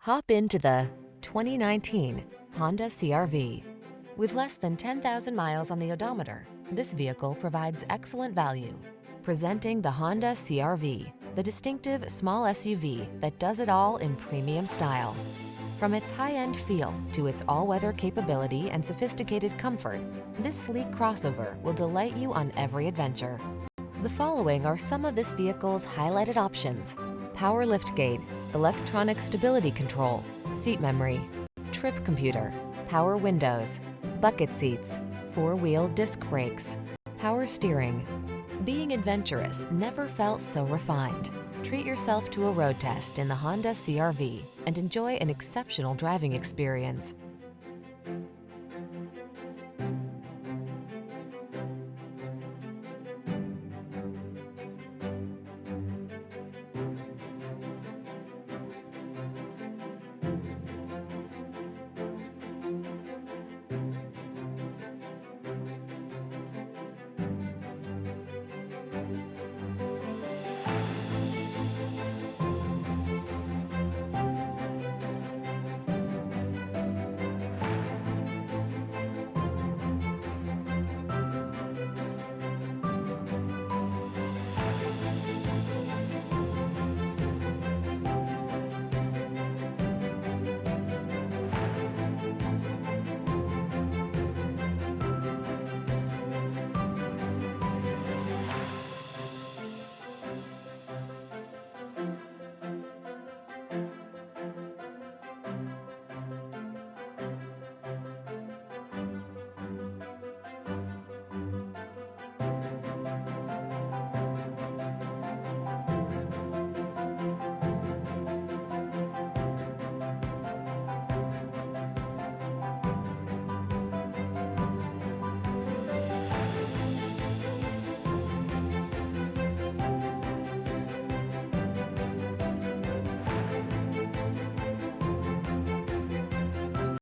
Hop into the 2019 Honda CR-V. With less than 10,000 miles on the odometer, this vehicle provides excellent value. Presenting the Honda CR-V, the distinctive small SUV that does it all in premium style. From its high-end feel to its all-weather capability and sophisticated comfort, this sleek crossover will delight you on every adventure. The following are some of this vehicle's highlighted options: power liftgate, electronic stability control, seat memory, trip computer, power windows, bucket seats, four-wheel disc brakes, power steering. Being adventurous never felt so refined. Treat yourself to a road test in the Honda CR-V and enjoy an exceptional driving experience.